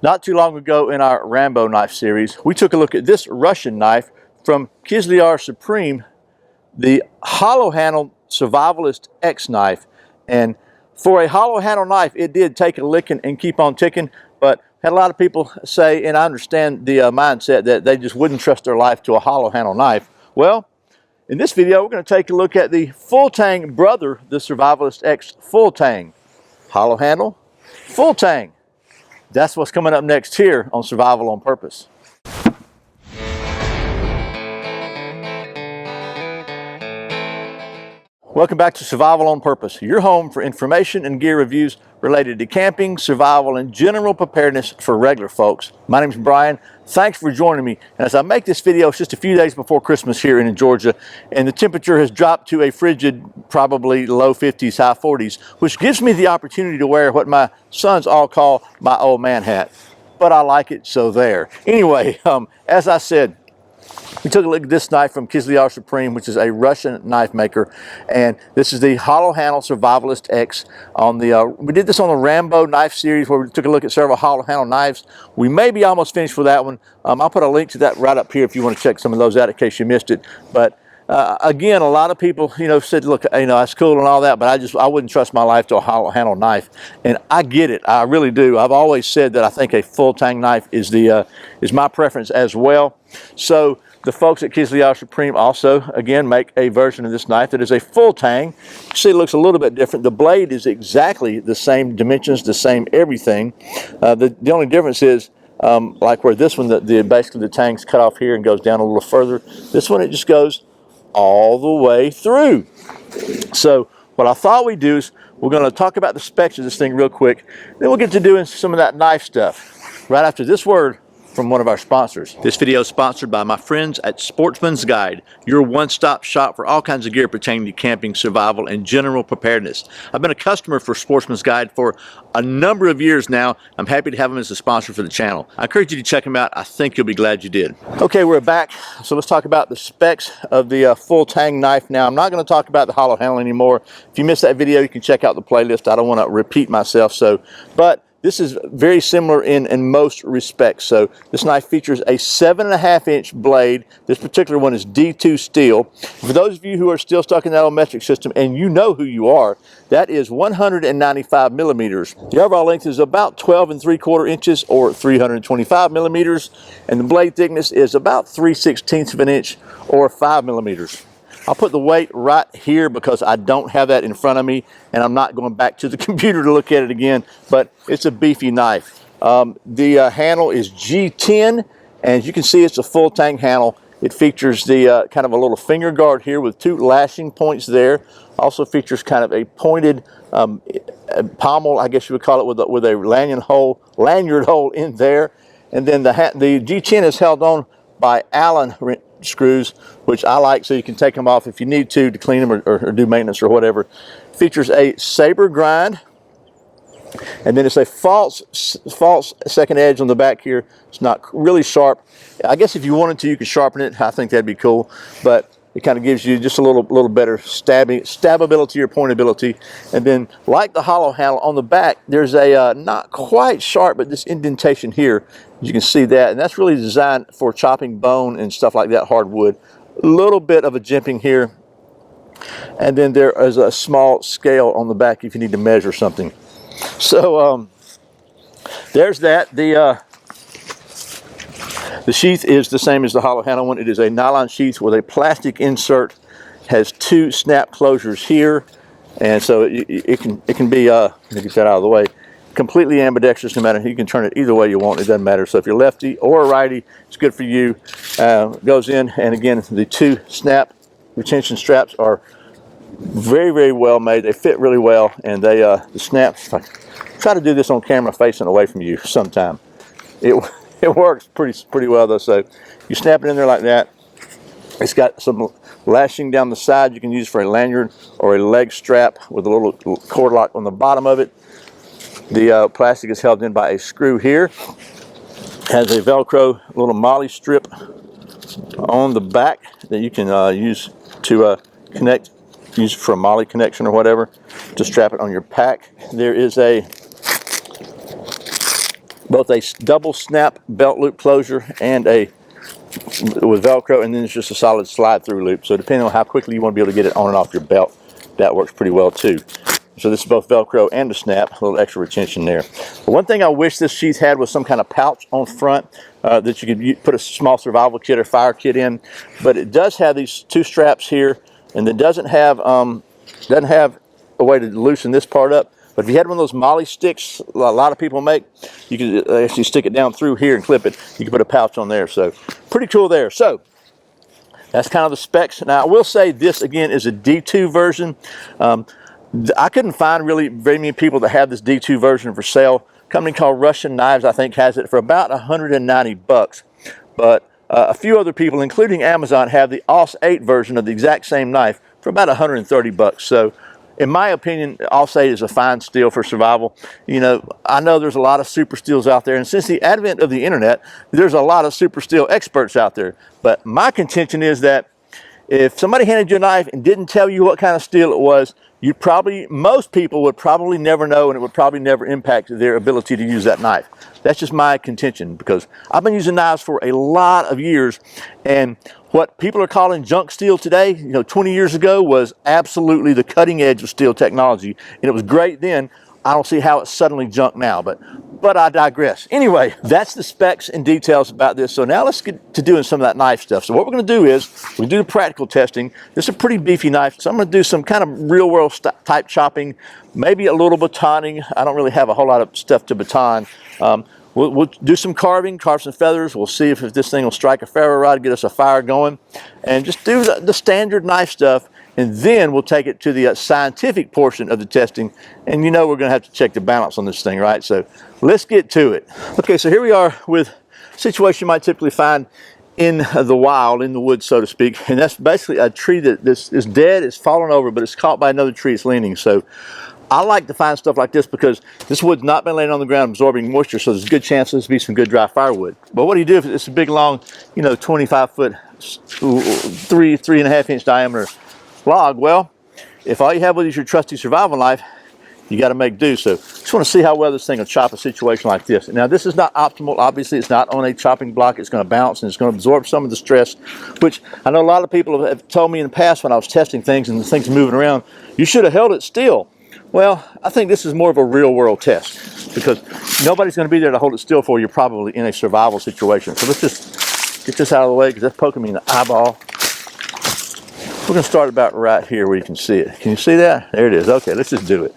Not too long ago in our Rambo knife series, we took a look at this Russian knife from Kizlyar Supreme, the hollow handle Survivalist X knife. And for a hollow handle knife, it did take a licking and keep on ticking, but had a lot of people say, and I understand the mindset, that they just wouldn't trust their life to a hollow handle knife. Well, in this video, we're going to take a look at the full Tang brother, the Survivalist X full Tang. Hollow handle, full Tang. That's what's coming up next here on Survival on Purpose. Welcome back to Survival on Purpose, your home for information and gear reviews related to camping, survival, and general preparedness for regular folks. My name is Brian. Thanks for joining me. And as I make this video, it's just a few days before Christmas here in Georgia, and the temperature has dropped to a frigid, probably low 50s, high 40s, which gives me the opportunity to wear what my sons all call my old man hat. But I like it, so there. Anyway, as I said, we took a look at this knife from Kizlyar Supreme, which is a Russian knife maker, and this is the hollow handle Survivalist X. We did this on the Rambo knife series where we took a look at several hollow handle knives. We may be almost finished with that one. I'll put a link to that right up here if you want to check some of those out in case you missed it. But again, a lot of people, said, look, that's cool and all that, but I wouldn't trust my life to a hollow handle knife. And I get it, I really do. I've always said that I think a full Tang knife is my preference as well. So the folks at Kizlyar Supreme also, again, make a version of this knife that is a full Tang. You see, it looks a little bit different. The blade is exactly the same dimensions, the same everything. The only difference is, like where this one, basically the Tang's cut off here and goes down a little further. This one, it just goes all the way through. So what I thought we'd do is we're going to talk about the specs of this thing real quick. Then we'll get to doing some of that knife stuff right after this word from one of our sponsors. This video is sponsored by my friends at Sportsman's Guide, your one-stop shop for all kinds of gear pertaining to camping, survival, and general preparedness. I've been a customer for Sportsman's Guide for a number of years now. I'm happy to have them as a sponsor for the channel. I encourage you to check them out. I think you'll be glad you did. Okay, we're back. So let's talk about the specs of the full Tang knife now. I'm not going to talk about the hollow handle anymore. If you missed that video, you can check out the playlist. I don't want to repeat myself, but this is very similar in most respects. So this knife features a 7.5-inch blade. This particular one is D2 steel. For those of you who are still stuck in that old metric system, and you know who you are, that is 195 millimeters. The overall length is about 12 3/4 inches or 325 millimeters, and the blade thickness is about 3/16 of an inch or 5 millimeters. I'll put the weight right here because I don't have that in front of me, and I'm not going back to the computer to look at it again, but it's a beefy knife. The handle is G10, and as you can see, it's a full Tang handle. It features the kind of a little finger guard here with 2 lashing points there. Also features kind of a pointed pommel, I guess you would call it, with a lanyard hole in there. And then the G10 is held on by Allen screws, which I like, so you can take them off if you need to clean them or do maintenance or whatever. Features a saber grind, and then it's a false second edge on the back here. It's not really sharp. I guess if you wanted to, you could sharpen it. I think that'd be cool, but it kind of gives you just a little better stabability or pointability. And then, like the hollow handle on the back, there's a not quite sharp, but this indentation here. You can see that, and that's really designed for chopping bone and stuff like that, hardwood. A little bit of a jimping here, and then there is a small scale on the back if you need to measure something. So there's that. The sheath is the same as the hollow handle one. It is a nylon sheath with a plastic insert. Has 2 snap closures here, and so it can be let me get that out of the way. Completely ambidextrous, no matter, you can turn it either way you want, it doesn't matter. So if you're lefty or a righty, it's good for you. Goes in, and again, the 2 snap retention straps are very, very well made. They fit really well, and the snaps, try to do this on camera facing away from you sometime. It works pretty well though. So you snap it in there like that. It's got some lashing down the side you can use for a lanyard or a leg strap with a little cord lock on the bottom of it. The plastic is held in by a screw here. Has a Velcro little MOLLE strip on the back that you can use to use it for a MOLLE connection or whatever, to strap it on your pack. There is a both a double snap belt loop closure and a with Velcro, and then it's just a solid slide through loop. So depending on how quickly you want to be able to get it on and off your belt, that works pretty well too. So this is both Velcro and a snap, a little extra retention there. But one thing I wish this sheath had was some kind of pouch on front that you could put a small survival kit or fire kit in. But it does have these two straps here, and it doesn't have a way to loosen this part up. But if you had one of those molly sticks a lot of people make, you could actually stick it down through here and clip it. You can put a pouch on there. So pretty cool there. So that's kind of the specs. Now I will say this again is a D2 version. I couldn't find really very many people that have this D2 version for sale. A company called Russian Knives I think has it for about 190 bucks. But a few other people, including Amazon, have the AUS 8 version of the exact same knife for about 130 bucks. So in my opinion, AUS 8 is a fine steel for survival. You know, I know there's a lot of super steels out there, and since the advent of the internet, there's a lot of super steel experts out there. But my contention is that if somebody handed you a knife and didn't tell you what kind of steel it was, most people would probably never know, and it would probably never impact their ability to use that knife. That's just my contention, because I've been using knives for a lot of years, and what people are calling junk steel today, you know, 20 years ago was absolutely the cutting edge of steel technology, and it was great then. I don't see how it's suddenly junk now, but I digress. Anyway, that's the specs and details about this. So now let's get to doing some of that knife stuff. So what we're going to do is we do the practical testing. This is a pretty beefy knife, so I'm going to do some kind of real world type chopping, maybe a little batoning. I don't really have a whole lot of stuff to baton. We'll do some carving, carve some feathers. We'll see if this thing will strike a ferro rod, get us a fire going, and just do the standard knife stuff. And then we'll take it to the scientific portion of the testing. And you know we're going to have to check the balance on this thing, right? So let's get to it. Okay, so here we are with a situation you might typically find in the wild, in the woods, so to speak. And that's basically a tree that is dead, it's fallen over, but it's caught by another tree it's leaning. So I like to find stuff like this because this wood's not been laying on the ground absorbing moisture, so there's a good chance this will be some good dry firewood. But what do you do if it's a big, long, you know, 25-foot, 3.5 inch diameter log? Well, if all you have with you is your trusty survival knife, you got to make do. So just want to see how well this thing will chop a situation like this. Now this is not optimal. Obviously it's not on a chopping block. It's going to bounce and it's going to absorb some of the stress, which I know a lot of people have told me in the past when I was testing things and the thing's moving around, you should have held it still. Well, I think this is more of a real world test because nobody's going to be there to hold it still for you, probably in a survival situation. So let's just get this out of the way because that's poking me in the eyeball. We're going to start about right here where you can see it. Can you see that? There it is. Okay, let's just do it.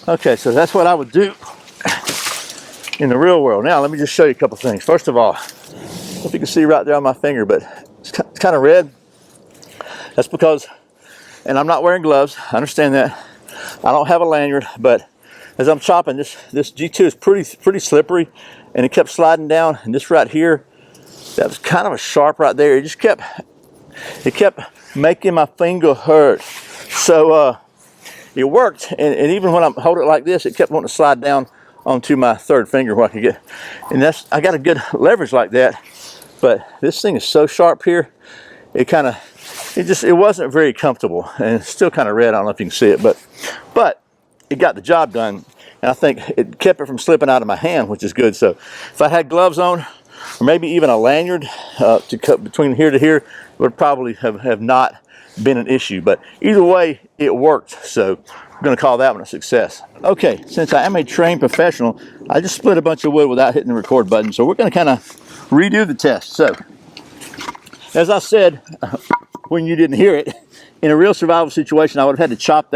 Okay, so that's what I would do in the real world. Now, let me just show you a couple things. First of all, I don't know if you can see right there on my finger, but it's kind of red. That's because, and I'm not wearing gloves, I understand that. I don't have a lanyard, but as I'm chopping, this G2 is pretty slippery, and it kept sliding down, and this right here, that was kind of a sharp right there. It kept making my finger hurt. So it worked, and even when I hold it like this, it kept wanting to slide down onto my third finger where I could get, and I got a good leverage like that. But this thing is so sharp here, it wasn't very comfortable, and it's still kind of red. I don't know if you can see it, but it got the job done, and I think it kept it from slipping out of my hand, which is good. So if I had gloves on, or maybe even a lanyard to cut between here to here, it would probably have not been an issue. But either way, it worked. So I'm going to call that one a success. Okay, since I am a trained professional, I just split a bunch of wood without hitting the record button. So we're going to kind of redo the test. So as I said when you didn't hear it, in a real survival situation, I would have had to chop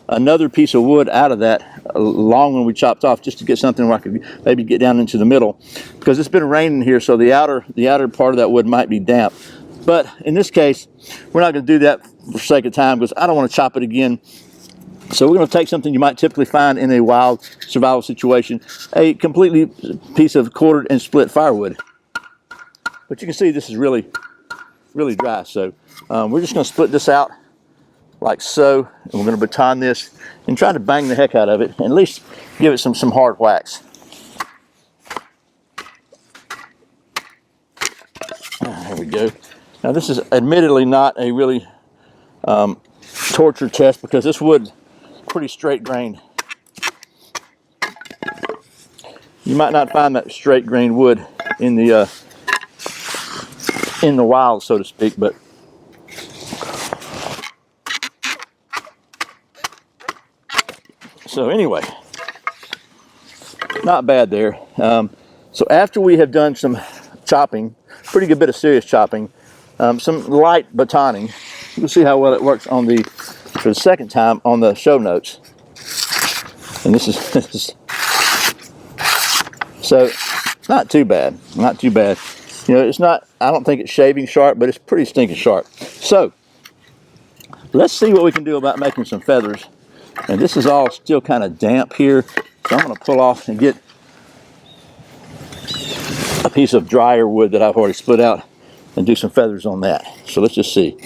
another piece of wood out of that long one we chopped off just to get something where I could maybe get down into the middle, because it's been raining here, so the outer part of that wood might be damp. But in this case, we're not going to do that for sake of time because I don't want to chop it again. So we're going to take something you might typically find in a wild survival situation, a completely piece of quartered and split firewood. But you can see this is really dry. So we're just going to split this out like so. And we're going to baton this and try to bang the heck out of it, and at least give it some hard whacks. There we go. Now this is admittedly not a really torture test, because this wood is pretty straight grained. You might not find that straight grained wood in the wild, so to speak, but so anyway, not bad there. So after we have done some chopping, pretty good bit of serious chopping, some light batoning, you'll see how well it works on the, for the second time, on the show notes. And this is so not too bad, not too bad. You know, it's not, I don't think it's shaving sharp, but it's pretty stinking sharp. So let's see what we can do about making some feathers. And this is all still kind of damp here, so I'm going to pull off and get a piece of drier wood that I've already split out and do some feathers on that. So let's just see.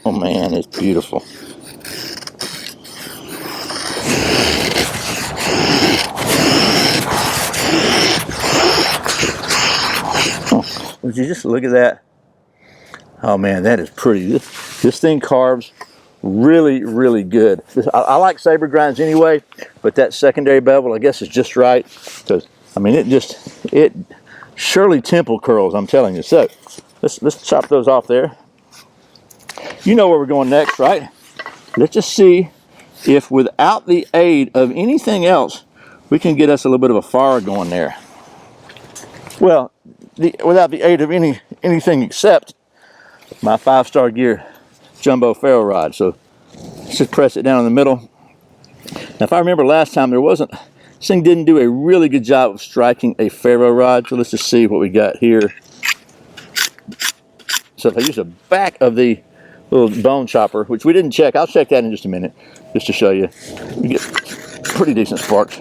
Oh man, it's beautiful. Oh, would you just look at that? Oh man, that is pretty. This thing carves really, really good. I like saber grinds anyway, but that secondary bevel, I guess, is just right. Because I mean, it surely temple curls, I'm telling you. So let's chop those off there. You know where we're going next, right? Let's just see if without the aid of anything else, we can get us a little bit of a fire going there. Well, without the aid of anything except my 5-star gear jumbo ferro rod. So let's just press it down in the middle. Now, if I remember last time, this thing didn't do a really good job of striking a ferro rod. So let's just see what we got here. So if I use the back of the little bone chopper, which we didn't check, I'll check that in just a minute, just to show you. You get pretty decent sparks.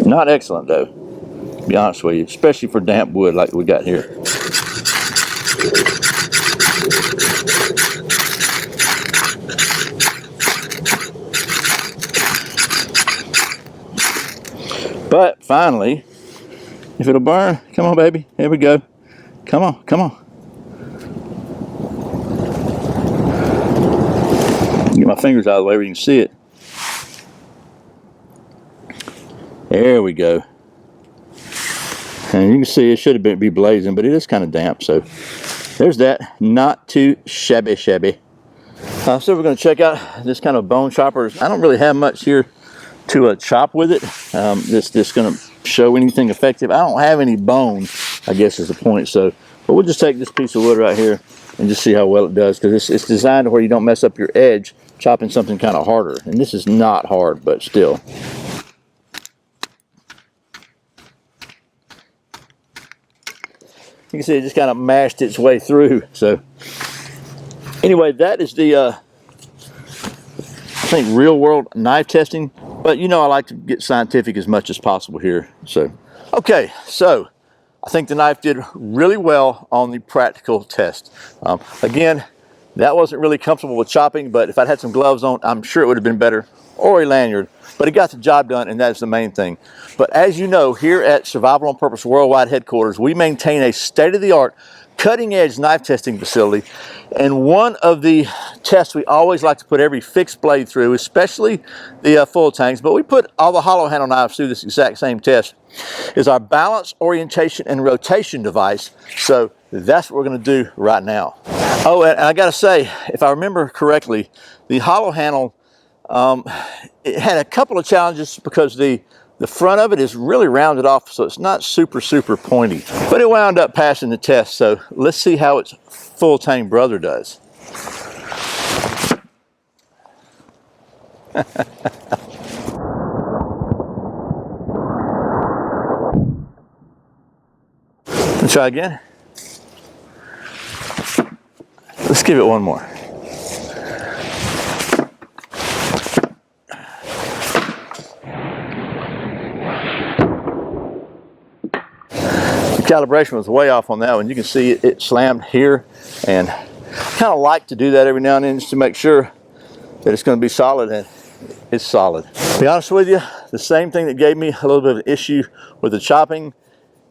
Not excellent though, to be honest with you, especially for damp wood like we got here. But finally, if it'll burn, come on baby, here we go. Come on, come on. Get my fingers out of the way where you can see it. There we go. And you can see it should have be blazing, but it is kind of damp. So there's that. Not too shabby. So we're going to check out this kind of bone chopper. I don't really have much here to chop with it. This going to show anything effective. I don't have any bone, I guess is the point. So, but we'll just take this piece of wood right here and just see how well it does, because it's designed to where you don't mess up your edge chopping something kind of harder. And this is not hard, but still. You can see it just kind of mashed its way through. So anyway, that is the I think real world knife testing, but you know I like to get scientific as much as possible here. So okay, so I think the knife did really well on the practical test. Again, that wasn't really comfortable with chopping, but if I'd had some gloves on, I'm sure it would have been better, or a lanyard. But it got the job done, and that's the main thing. But as you know, here at Survival on Purpose Worldwide Headquarters, we maintain a state-of-the-art, cutting-edge knife testing facility. And one of the tests we always like to put every fixed blade through, especially the full tangs, but we put all the hollow handle knives through this exact same test, is our balance, orientation, and rotation device. So that's what we're going to do right now. Oh, and I got to say, if I remember correctly, the hollow handle, it had a couple of challenges because the front of it is really rounded off, so it's not super pointy. But it wound up passing the test, so let's see how its full tang brother does. Let's try again. Let's give it one more. Calibration was way off on that one. You can see it slammed here, and kind of like to do that every now and then just to make sure that it's going to be solid, and it's solid. To be honest with you, the same thing that gave me a little bit of an issue with the chopping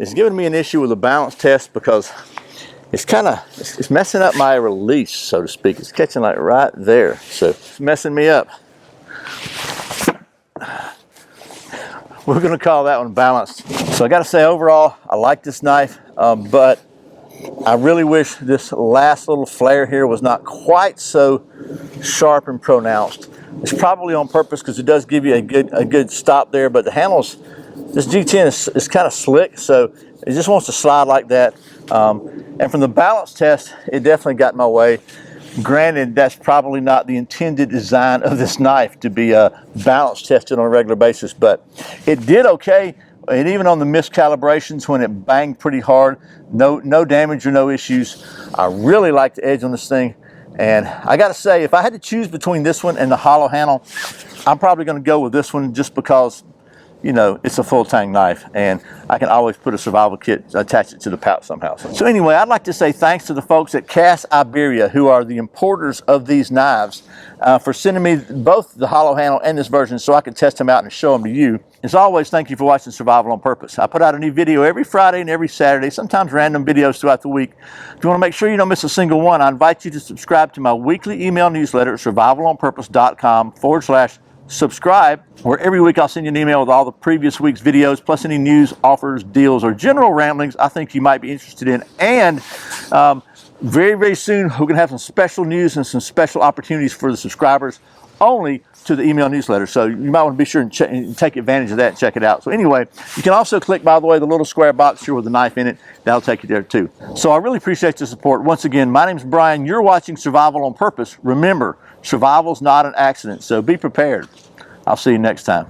is giving me an issue with the balance test, because it's messing up my release, so to speak. It's catching like right there, so it's messing me up. We're going to call that one balanced. So I got to say, overall, I like this knife, but I really wish this last little flare here was not quite so sharp and pronounced. It's probably on purpose because it does give you a good stop there, but the handles, this G10 is kind of slick, so it just wants to slide like that. And from the balance test, it definitely got in my way. Granted, that's probably not the intended design of this knife to be balance tested on a regular basis, but it did okay. And even on the miscalibrations, when it banged pretty hard, no damage or no issues. I really like the edge on this thing. And I got to say, if I had to choose between this one and the hollow handle, I'm probably going to go with this one just because, you know, it's a full Tang knife, and I can always put a survival kit, attach it to the pouch somehow. So anyway, I'd like to say thanks to the folks at Cast Iberia, who are the importers of these knives, for sending me both the hollow handle and this version so I can test them out and show them to you. As always, thank you for watching Survival on Purpose. I put out a new video every Friday and every Saturday, sometimes random videos throughout the week. If you want to make sure you don't miss a single one, I invite you to subscribe to my weekly email newsletter at survivalonpurpose.com/subscribe, where every week I'll send you an email with all the previous week's videos, plus any news, offers, deals, or general ramblings I think you might be interested in. And very, very soon, we're going to have some special news and some special opportunities for the subscribers only to the email newsletter. So you might want to be sure and take advantage of that and check it out. So anyway, you can also click, by the way, the little square box here with the knife in it. That'll take you there too. So I really appreciate your support. Once again, my name's Brian. You're watching Survival on Purpose. Remember, survival's not an accident, so be prepared. I'll see you next time.